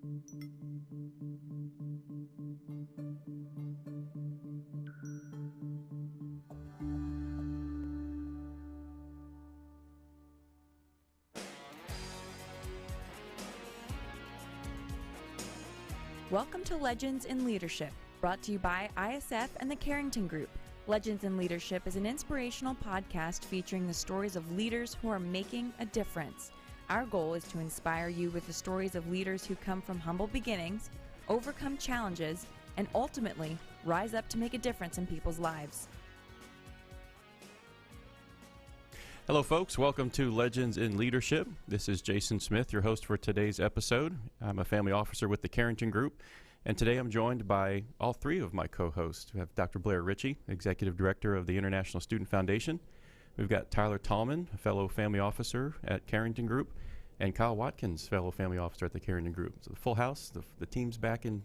Welcome to Legends in Leadership, brought to you by ISF and the Carrington Group. Legends in Leadership is an inspirational podcast featuring the stories of leaders who are making a difference. Our goal is to inspire you with the stories of leaders who come from humble beginnings, overcome challenges, and ultimately rise up to make a difference in people's lives. Hello, folks. Welcome to Legends in Leadership. This is Jason Smith, your host for today's episode. I'm a family officer with the Carrington Group, and today I'm joined by all three of my co-hosts. We have Dr. Blair Ritchie, Executive Director of the International Student Foundation. We've got Tyler Tallman, a fellow family officer at Carrington Group, and Kyle Watkins, fellow family officer at the Carrington Group. So the full house, the team's back in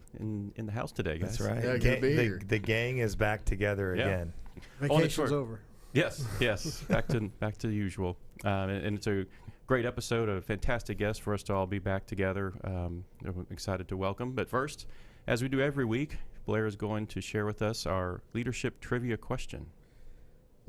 the house today, guys. That's right. Yeah, good to be here. The gang is back together again. Vacation's over. Yes, back to the usual. And it's a great episode, a fantastic guest for us to all be back together. I'm excited to welcome. But first, as we do every week, Blair is going to share with us our leadership trivia question.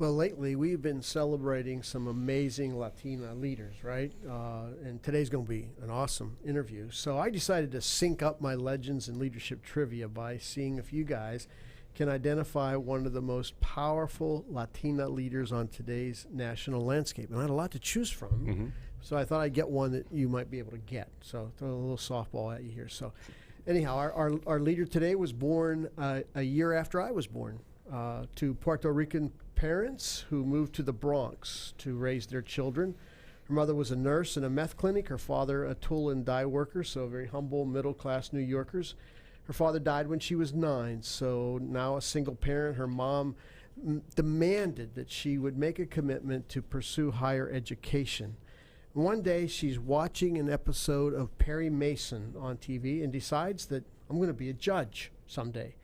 Well, lately we've been celebrating some amazing Latina leaders, right? And today's going to be an awesome interview. So I decided to sync up my Legends and Leadership trivia by seeing if you guys can identify one of the most powerful Latina leaders on today's national landscape. And I had a lot to choose from, so I thought I'd get one that you might be able to get. So throw a little softball at you here. So anyhow, our leader today was born a year after I was born to Puerto Rican parents who moved to the Bronx to raise their children. Her mother was a nurse in a meth clinic. Her father a tool and die worker, so very humble, middle-class New Yorkers. Her father died when she was 9, so now a single parent. Her mom demanded that she would make a commitment to pursue higher education. One day she's watching an episode of Perry Mason on TV and decides that I'm going to be a judge someday.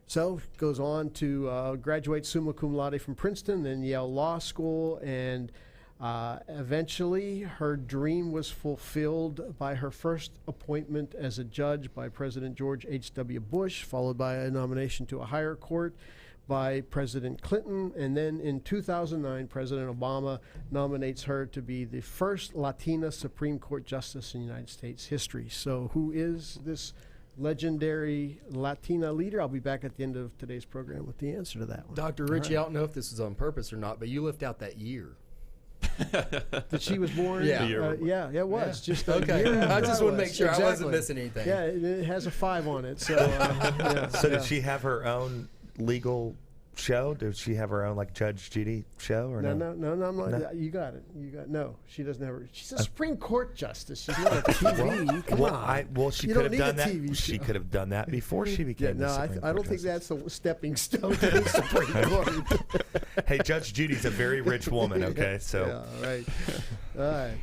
So goes on to graduate summa cum laude from Princeton, then Yale Law School, and eventually her dream was fulfilled by her first appointment as a judge by President George H.W. Bush, followed by a nomination to a higher court by President Clinton, and then in 2009, President Obama nominates her to be the first Latina Supreme Court Justice in United States history. So who is this legendary Latina leader? I'll be back at the end of today's program with the answer to that one. Dr. Ritchie, I don't know if this is on purpose or not, but you left out that year. That she was born? Yeah. Yeah, it was. Yeah. Just okay. year I just want to was. make sure Exactly. I wasn't missing anything. Yeah, it has a 5 on it. So, yeah, So did she have her own legal show? Did she have her own like Judge Judy show or no? No, I'm not. No? You got it. No, she doesn't have her. She's a Supreme Court justice. She's not a TV. Come on. She You could don't have need done a that. TV She show. could have done that before she became the Supreme Court I don't think justice. that's a stepping stone to the Supreme Court. Hey, Judge Judy's a very rich woman, okay? So Yeah, right. All right.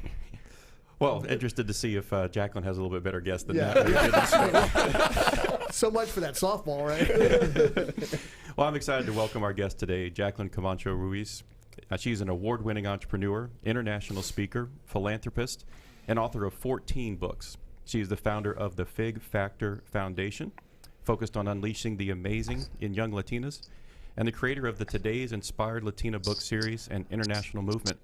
Well, interested to see if Jacqueline has a little bit better guess than Yeah. that. So much for that softball, right? Well, I'm excited to welcome our guest today, Jacqueline Camacho-Ruiz. She's an award-winning entrepreneur, international speaker, philanthropist, and author of 14 books. She is the founder of the Fig Factor Foundation, focused on unleashing the amazing in young Latinas, and the creator of the Today's Inspired Latina book series and international movement.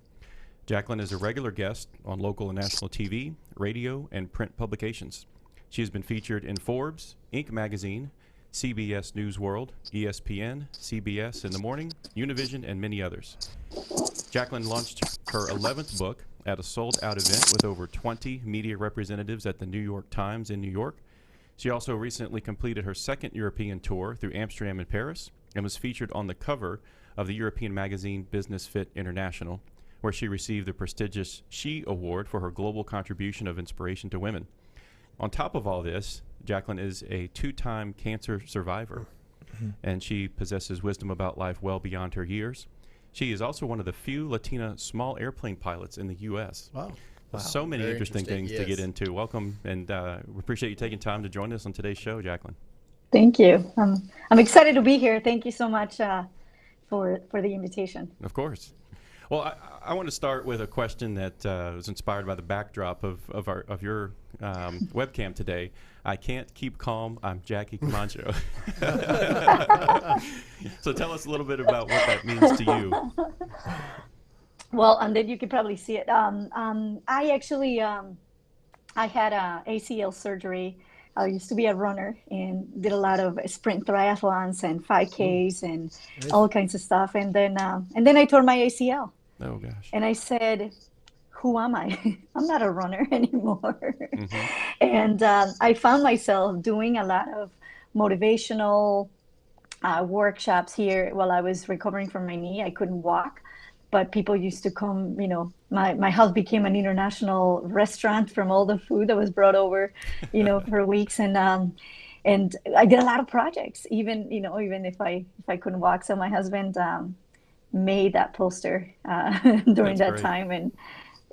Jacqueline is a regular guest on local and national TV, radio, and print publications. She has been featured in Forbes, Inc. magazine, CBS News World, ESPN, CBS in the Morning, Univision, and many others. Jacqueline launched her 11th book at a sold-out event with over 20 media representatives at the New York Times in New York. She also recently completed her second European tour through Amsterdam and Paris and was featured on the cover of the European magazine Business Fit International, where she received the prestigious She Award for her global contribution of inspiration to women. On top of all this, Jacqueline is a 2-time cancer survivor, and she possesses wisdom about life well beyond her years. She is also one of the few Latina small airplane pilots in the U.S. Wow. So many Very interesting things to yes. get into. Welcome, and we appreciate you taking time to join us on today's show, Jacqueline. Thank you. I'm excited to be here. Thank you so much for the invitation. Of course. Well, I want to start with a question that was inspired by the backdrop of your webcam today. I can't keep calm. I'm Jackie Camacho. So tell us a little bit about what that means to you. Well, and then you can probably see it. I actually I had a ACL surgery. I used to be a runner and did a lot of sprint triathlons and 5Ks and all kinds of stuff. And then I tore my ACL. Oh gosh. And I said, who am I? I'm not a runner anymore. And I found myself doing a lot of motivational workshops here while I was recovering from my knee. I couldn't walk, but people used to come, my house became an international restaurant from all the food that was brought over, for weeks. And I did a lot of projects, even if I couldn't walk. So my husband made that poster during that time.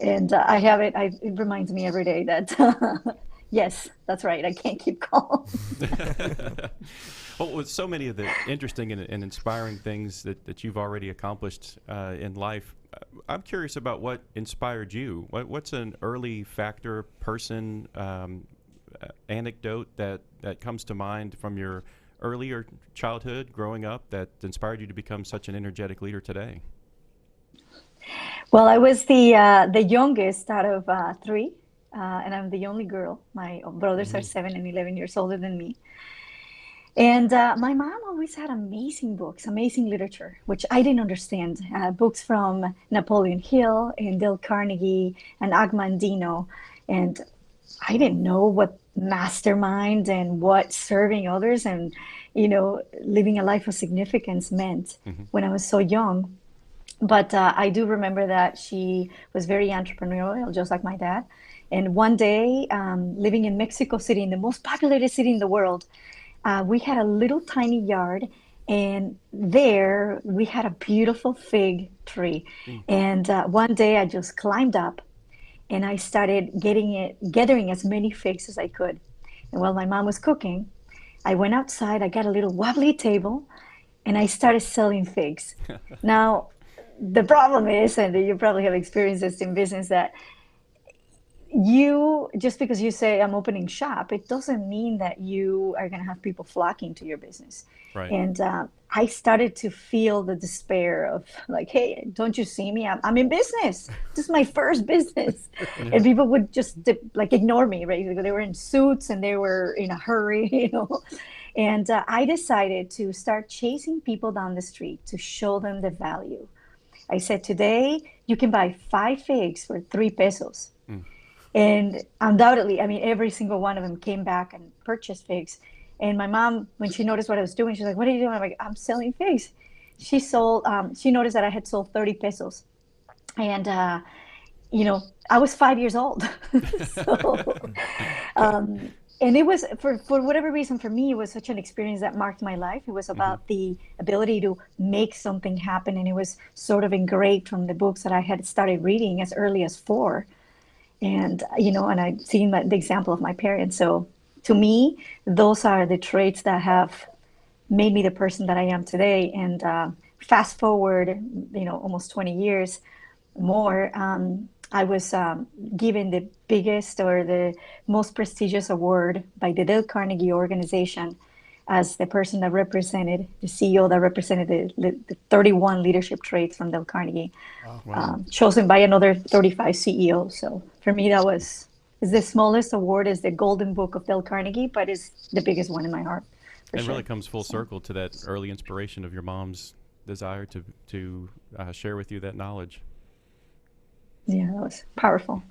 And I have it. It reminds me every day that, yes, that's right. I can't keep calm. Well, with so many of the interesting and inspiring things that you've already accomplished in life, I'm curious about what inspired you. What's an early factor, person, anecdote that comes to mind from your earlier childhood, growing up, that inspired you to become such an energetic leader today? Well, I was the youngest out of three, and I'm the only girl. My brothers are 7 and 11 years older than me. And my mom always had amazing books, amazing literature, which I didn't understand. Books from Napoleon Hill and Dale Carnegie and Agmandino. And I didn't know what mastermind and what serving others and, living a life of significance meant when I was so young. But I do remember that she was very entrepreneurial, just like my dad. And one day, living in Mexico City, in the most populated city in the world, we had a little tiny yard, and there we had a beautiful fig tree. And one day I just climbed up and I started gathering as many figs as I could. And while my mom was cooking, I went outside, I got a little wobbly table, and I started selling figs. Now, the problem is, and you probably have experienced this in business, that just because you say I'm opening shop, it doesn't mean that you are going to have people flocking to your business. Right. And I started to feel the despair of like, hey, don't you see me? I'm in business. This is my first business. And people would just ignore me, right? They were in suits and they were in a hurry, And I decided to start chasing people down the street to show them the value. I said, today you can buy 5 figs for 3 pesos. And undoubtedly, every single one of them came back and purchased figs. And my mom, when she noticed what I was doing, she's like, what are you doing? I'm like, I'm selling figs. She noticed that I had sold 30 pesos. And, I was 5 years old. And it was, for whatever reason, for me, it was such an experience that marked my life. It was about the ability to make something happen. And it was sort of engraved from the books that I had started reading as early as 4. And, and I'd seen the example of my parents. So to me, those are the traits that have made me the person that I am today. And fast forward, almost 20 years more, I was given the biggest or the most prestigious award by the Dale Carnegie organization as the person that represented, the CEO that represented the 31 leadership traits from Dale Carnegie, chosen by another 35 CEOs. So for me, is the smallest award, is the Golden Book of Dale Carnegie, but it's the biggest one in my heart. It really comes full circle to that early inspiration of your mom's desire to share with you that knowledge. Yeah, that was powerful.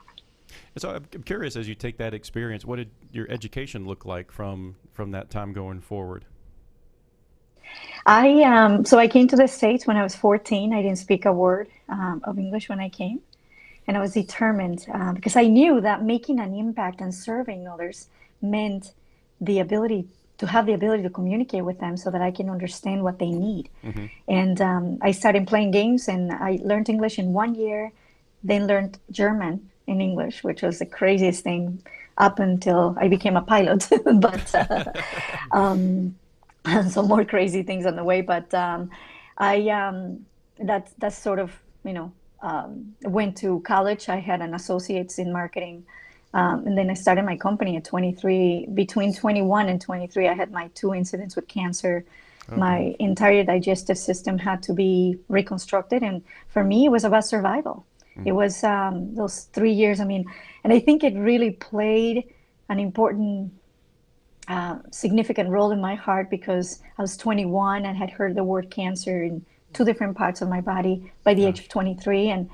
So I'm curious, as you take that experience, what did your education look like from that time going forward? So I came to the States when I was 14. I didn't speak a word of English when I came. And I was determined because I knew that making an impact and serving others meant the ability to communicate with them so that I can understand what they need. And I started playing games, and I learned English in 1 year, then learned German in English, which was the craziest thing up until I became a pilot. But some more crazy things on the way. But that's sort of, went to college. I had an associate's in marketing And then I started my company at 23. Between 21 and 23, I had my 2 incidents with cancer. Okay. My entire digestive system had to be reconstructed. And for me, it was about survival. It was those 3 years. I mean, and I think it really played an important, significant role in my heart because I was 21 and had heard the word cancer in 2 different parts of my body by the age of 23. And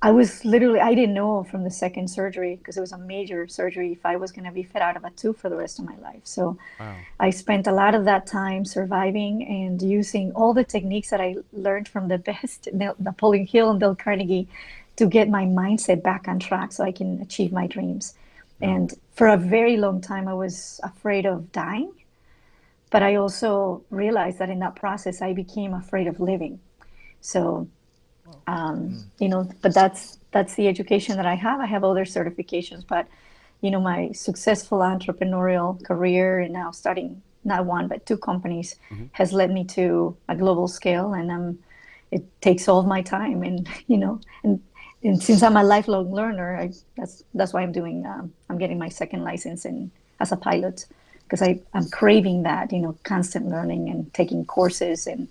I was literally, I didn't know from the second surgery, because it was a major surgery, if I was going to be fed out of a tube for the rest of my life. So Wow. I spent a lot of that time surviving and using all the techniques that I learned from the best, Napoleon Hill and Dale Carnegie, to get my mindset back on track so I can achieve my dreams. And for a very long time, I was afraid of dying. But I also realized that in that process, I became afraid of living. So but that's the education that I have. I have other certifications, but my successful entrepreneurial career and now starting not 1 but 2 companies has led me to a global scale, and it takes all of my time, and and since I'm a lifelong learner, that's why I'm getting my second license as a pilot, because I'm craving that constant learning and taking courses and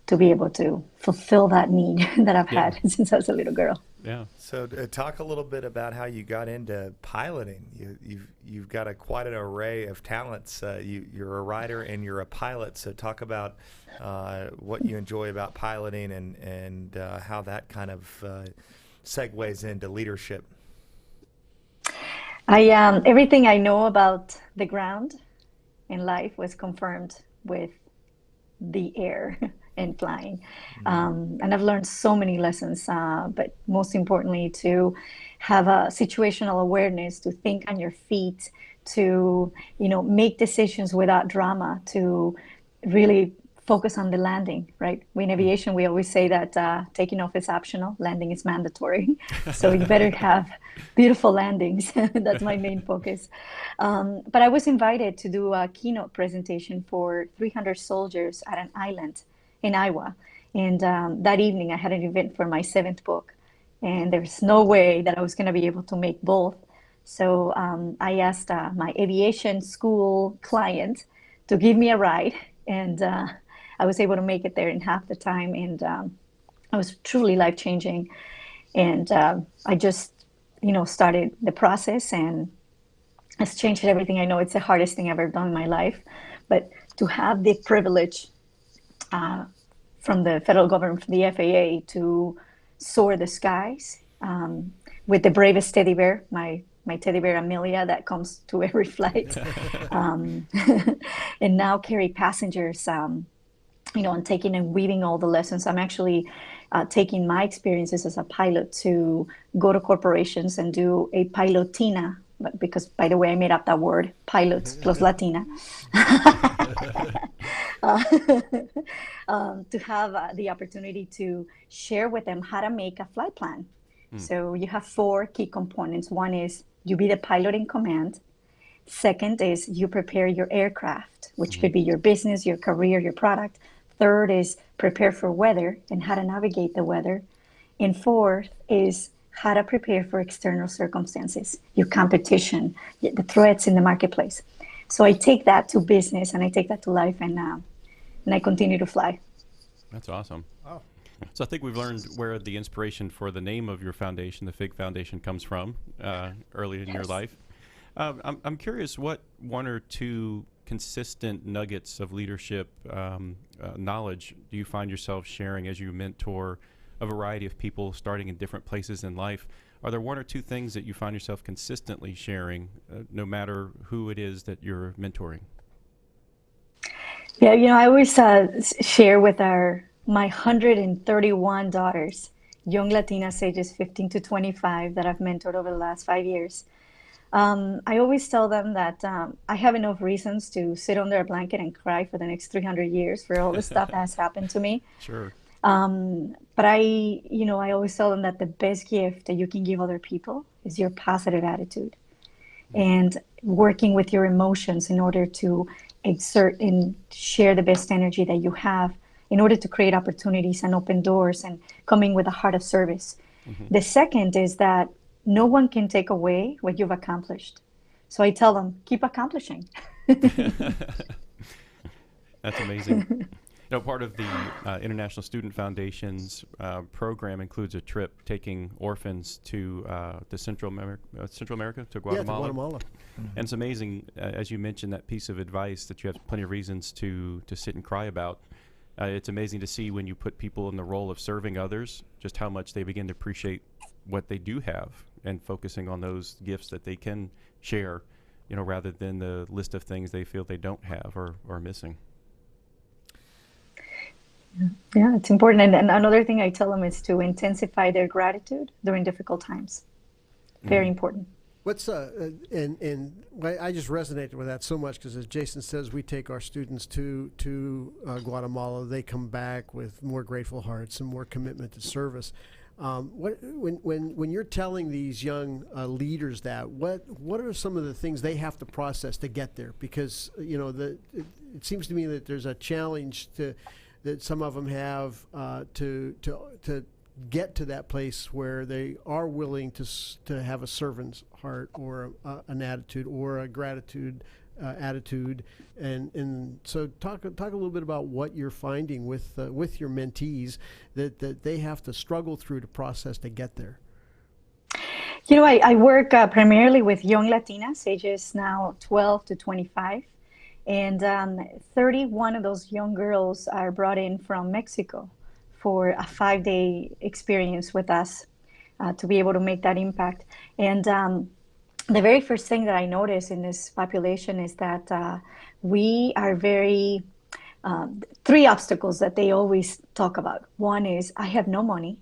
to be able to fulfill that need that I've had since I was a little girl. Yeah. So talk a little bit about how you got into piloting. You've got quite an array of talents. You're a writer and you're a pilot. So talk about what you enjoy about piloting and how that kind of segues into leadership. Everything I know about the ground in life was confirmed with the air and flying. And I've learned so many lessons, but most importantly, to have a situational awareness, to think on your feet, to, make decisions without drama, to really focus on the landing, right? In aviation, we always say that taking off is optional, landing is mandatory. So you better have beautiful landings. That's my main focus. But I was invited to do a keynote presentation for 300 soldiers at an island in Iowa. And that evening, I had an event for my 7th book. And there's no way that I was going to be able to make both. So I asked my aviation school client to give me a ride. And I was able to make it there in half the time. And it was truly life-changing. And I just, started the process, and it's changed everything. I know it's the hardest thing I've ever done in my life. But to have the privilege from the federal government, from the FAA, to soar the skies with the bravest teddy bear, my teddy bear Amelia, that comes to every flight, and now carry passengers, and taking and weaving all the lessons. I'm actually taking my experiences as a pilot to go to corporations and do a pilotina, because, by the way, I made up that word, pilot plus Latina. To have the opportunity to share with them how to make a flight plan. So you have 4 key components. One is you be the pilot in command. Second is you prepare your aircraft, which could be your business, your career, your product. Third is prepare for weather and how to navigate the weather. And fourth is how to prepare for external circumstances, your competition, the threats in the marketplace. So I take that to business and I take that to life, and I continue to fly. That's awesome. Wow. So I think we've learned where the inspiration for the name of your foundation, the FIG Foundation, comes from early in your life. I'm curious, what 1 or 2 consistent nuggets of leadership knowledge do you find yourself sharing as you mentor a variety of people starting in different places in life? Are there 1 or 2 things that you find yourself consistently sharing, no matter who it is that you're mentoring? Yeah, I always share with my 131 daughters, young Latinas ages 15 to 25 that I've mentored over the last 5 years. I always tell them that I have enough reasons to sit under a blanket and cry for the next 300 years for all the stuff that has happened to me. Sure. But I always tell them that the best gift that you can give other people is your positive attitude and working with your emotions in order to exert and share the best energy that you have in order to create opportunities and open doors and coming with a heart of service. The second is that no one can take away what you've accomplished. So I tell them, keep accomplishing. That's amazing. Part of the International Student Foundation's program includes a trip taking orphans to Central America, to Guatemala. Yeah, to Guatemala. And it's amazing, as you mentioned, that piece of advice that you have plenty of reasons to sit and cry about. It's amazing to see when you put people in the role of serving others, just how much they begin to appreciate what they do have and focusing on those gifts that they can share, rather than the list of things they feel they don't have or are missing. Yeah, it's important. And another thing I tell them is to intensify their gratitude during difficult times. Very important. What's and I just resonated with that so much because, as Jason says, we take our students to Guatemala. They come back with more grateful hearts and more commitment to service. When you're telling these young leaders that, what are some of the things they have to process to get there? Because it seems to me that there's a challenge that some of them have to get to that place where they are willing to have a servant's heart or an attitude or a gratitude attitude, and so talk a little bit about what you're finding with your mentees that they have to struggle through to process to get there. I work primarily with young Latinas, ages now 12 to 25. And 31 of those young girls are brought in from Mexico for a 5-day experience with us to be able to make that impact. And the very first thing that I notice in this population is that we are very, 3 obstacles that they always talk about. One is, I have no money.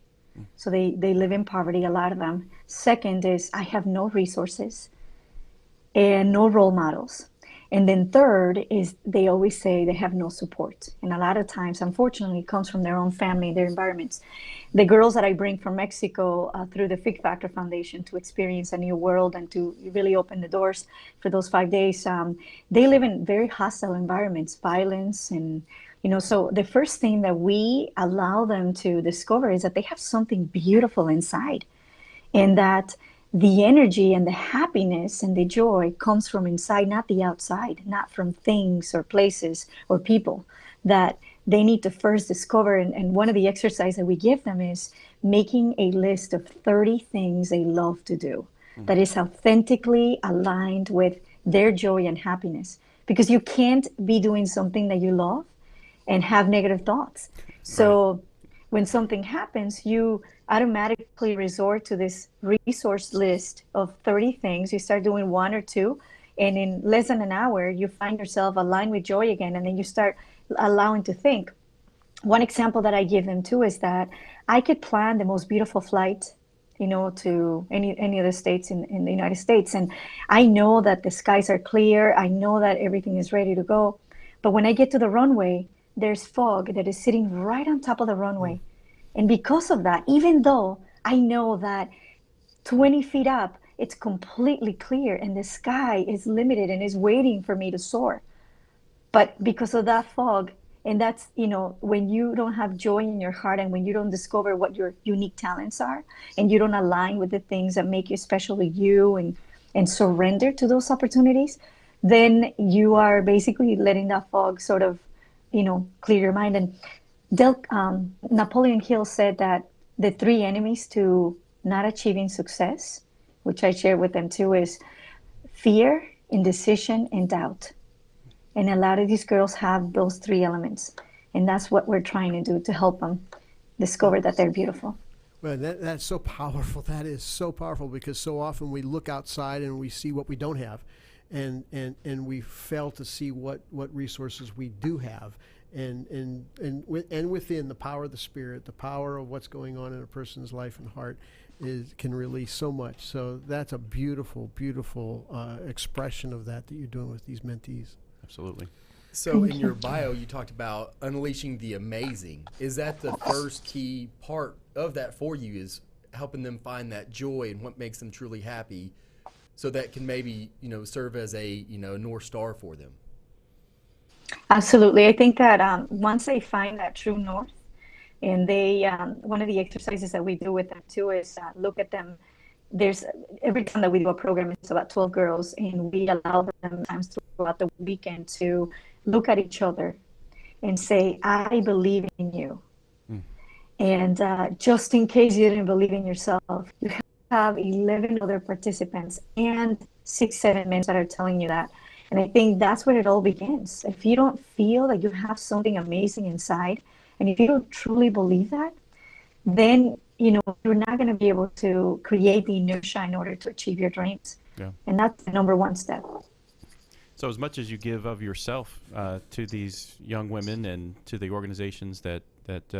So they live in poverty, a lot of them. Second is, I have no resources and no role models. And then third is they always say they have no support. And a lot of times, unfortunately, it comes from their own family, their environments. The girls that I bring from Mexico through the Fig Factor Foundation to experience a new world and to really open the doors for those 5 days, they live in very hostile environments, violence. And, so the first thing that we allow them to discover is that they have something beautiful inside, and that the energy and the happiness and the joy comes from inside, not the outside, not from things or places or people, that they need to first discover. And one of the exercises that we give them is making a list of 30 things they love to do that is authentically aligned with their joy and happiness. Because you can't be doing something that you love and have negative thoughts. So when something happens, you automatically resort to this resource list of 30 things. You start doing 1 or 2, and in less than an hour, you find yourself aligned with joy again, and then you start allowing to think. One example that I give them too is that I could plan the most beautiful flight, to any of the states in the United States, and I know that the skies are clear. I know that everything is ready to go, but when I get to the runway, there's fog that is sitting right on top of the runway. And because of that, even though I know that 20 feet up, it's completely clear and the sky is limited and is waiting for me to soar. But because of that fog, and that's, when you don't have joy in your heart and when you don't discover what your unique talents are and you don't align with the things that make you especially you and surrender to those opportunities, then you are basically letting that fog sort of, clear your mind. And Napoleon Hill said that the 3 enemies to not achieving success, which I share with them too, is fear, indecision, and doubt. And a lot of these girls have those 3 elements. And that's what we're trying to do to help them discover that they're beautiful. Well, that's so powerful. That is so powerful, because so often we look outside and we see what we don't have, and we fail to see what resources we do have. And within the power of the Spirit, the power of what's going on in a person's life and heart can release so much. So that's a beautiful, beautiful expression of that you're doing with these mentees. Absolutely. So in your bio, you talked about unleashing the amazing. Is that the first key part of that for you, is helping them find that joy and what makes them truly happy, so that can maybe, serve as a, North Star for them? Absolutely. I think that once they find that true north, and they, one of the exercises that we do with them too is look at them, there's every time that we do a program, it's about 12 girls, and we allow them times throughout the weekend to look at each other and say, I believe in you. And just in case you didn't believe in yourself, you have 11 other participants and 6, 7 men that are telling you that. And I think that's where it all begins. If you don't feel that you have something amazing inside, and if you don't truly believe that, then you're not going to be able to create the inertia in order to achieve your dreams. Yeah. And that's the number one step. So as much as you give of yourself to these young women and to the organizations that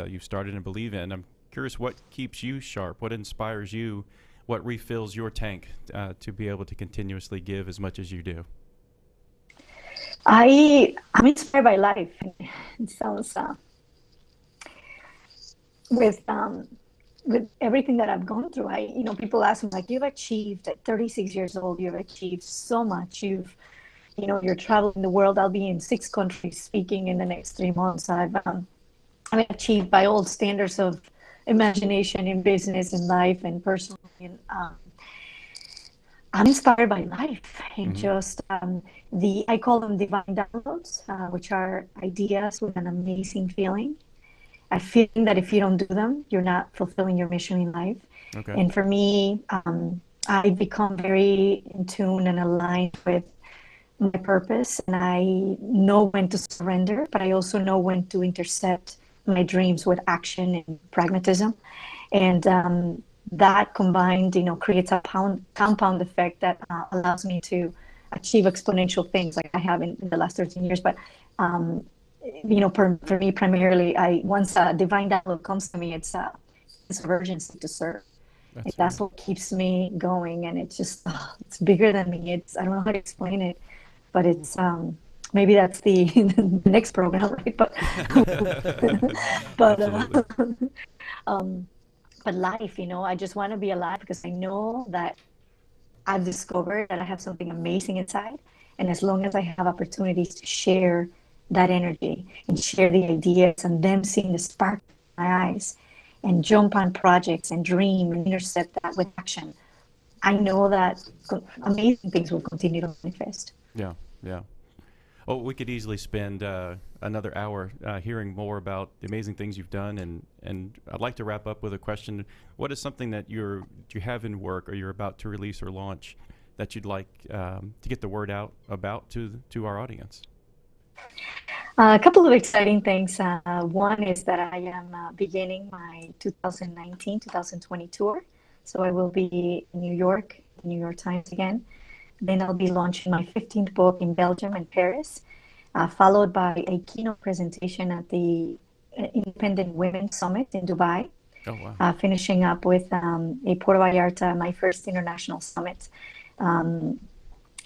you've started and believe in, I'm curious what keeps you sharp, what inspires you, what refills your tank to be able to continuously give as much as you do? I'm inspired by life. It sounds with everything that I've gone through. People ask me, like, you've achieved at 36 years old, you've achieved so much. You're traveling the world. I'll be in 6 countries speaking in the next 3 months. I've achieved by all standards of imagination in business and life and personally. And, I'm inspired by life and just I call them divine downloads, which are ideas with an amazing feeling. A feeling that if you don't do them, you're not fulfilling your mission in life. Okay. And for me, I've become very in tune and aligned with my purpose, and I know when to surrender, but I also know when to intercept my dreams with action and pragmatism. And that combined, creates a compound effect that allows me to achieve exponential things like I have in the last 13 years. But, for me, primarily, once a divine download comes to me, it's this urgency to serve. That's what keeps me going. And it's just, it's bigger than me. I don't know how to explain it, but it's, maybe that's the next program, right? But life, I just want to be alive because I know that I've discovered that I have something amazing inside. And as long as I have opportunities to share that energy and share the ideas and them seeing the spark in my eyes and jump on projects and dream and intercept that with action, I know that amazing things will continue to manifest. Yeah. Oh, we could easily spend another hour hearing more about the amazing things you've done, and I'd like to wrap up with a question. What is something that you have in work or you're about to release or launch that you'd like to get the word out about to our audience? A couple of exciting things. One is that I am beginning my 2019-2020 tour. So I will be in New York, the New York Times again. Then I'll be launching my 15th book in Belgium and Paris, followed by a keynote presentation at the Independent Women Summit in Dubai. Oh, wow. Finishing up with a Puerto Vallarta, my first international summit.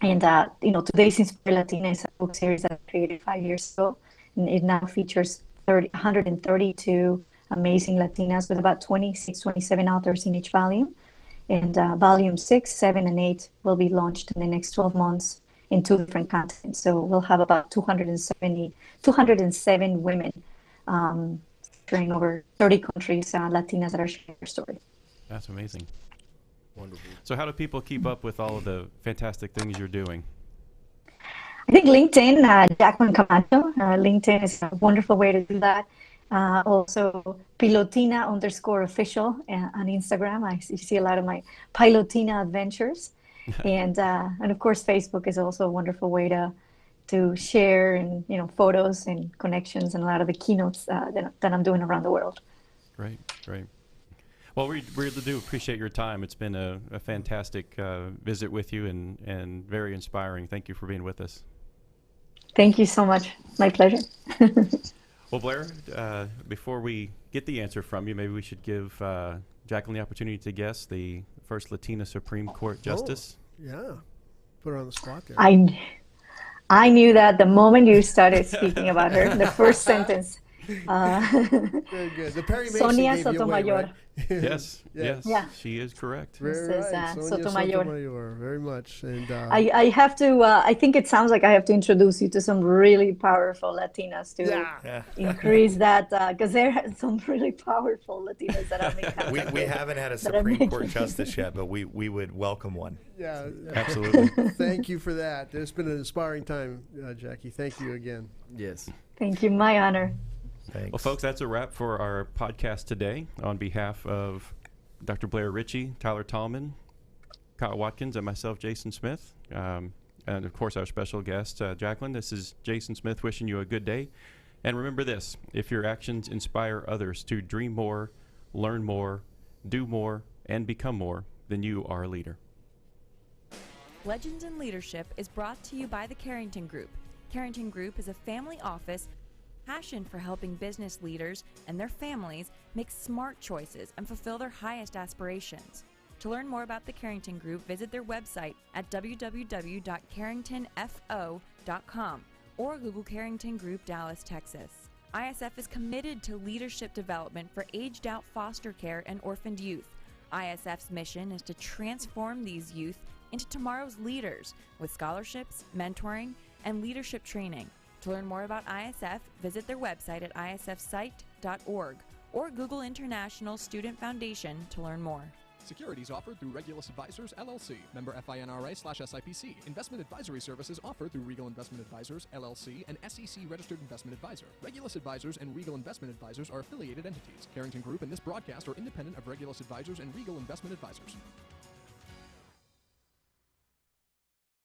Today's Inspire Latina is a book series that I created 5 years ago. And it now features 132 amazing Latinas with about 26, 27 authors in each volume. And volume 6, 7, and 8 will be launched in the next 12 months in 2 different continents. So we'll have about 207 women featuring over 30 countries, Latinas that are sharing their story. That's amazing. Wonderful. So how do people keep up with all of the fantastic things you're doing? I think LinkedIn, Jacqueline Camacho. LinkedIn is a wonderful way to do that. Also, Pilotina_official on Instagram. I see a lot of my Pilotina adventures. and of course, Facebook is also a wonderful way to share and photos and connections and a lot of the keynotes that I'm doing around the world. Great. Well, we really do appreciate your time. It's been a fantastic visit with you and very inspiring. Thank you for being with us. Thank you so much. My pleasure. Well, Blair, before we get the answer from you, maybe we should give Jacqueline the opportunity to guess the first Latina Supreme Court Justice. Yeah. Put her on the spot there. I knew that the moment you started speaking about her, the first sentence. Very good. The Perry Mason Sonia gave you away, Sotomayor. right? Yes, yes, Yeah. she is correct. Very This is, right. Sonia Sotomayor. very much. And I have to, I think it sounds like I have to introduce you to some really powerful Latinas to Yeah. increase that, because there are some really powerful Latinas that I'm in contact We with. haven't had a that are Supreme Court making- justice yet, but we would welcome one. yeah, Absolutely. thank you for that. It's been an inspiring time, Jackie. Thank you again. Yes. Thank you, my honor. Thanks. Well, folks, that's a wrap for our podcast today. On behalf of Dr. Blair Ritchie, Tyler Tallman, Kyle Watkins, and myself, Jason Smith, and of course our special guest, Jacqueline, this is Jason Smith wishing you a good day. And remember this, if your actions inspire others to dream more, learn more, do more, and become more, then you are a leader. Legends in Leadership is brought to you by the Carrington Group. Carrington Group is a family office passion for helping business leaders and their families make smart choices and fulfill their highest aspirations. To learn more about the Carrington Group, visit their website at www.carringtonfo.com or Google Carrington Group Dallas, Texas. ISF is committed to leadership development for aged-out foster care and orphaned youth. ISF's mission is to transform these youth into tomorrow's leaders with scholarships, mentoring, and leadership training. To learn more about ISF, visit their website at isfsite.org or Google International Student Foundation to learn more. Securities offered through Regulus Advisors, LLC. Member FINRA/SIPC. Investment advisory services offered through Regal Investment Advisors, LLC, an SEC-registered investment advisor. Regulus Advisors and Regal Investment Advisors are affiliated entities. Carrington Group and this broadcast are independent of Regulus Advisors and Regal Investment Advisors.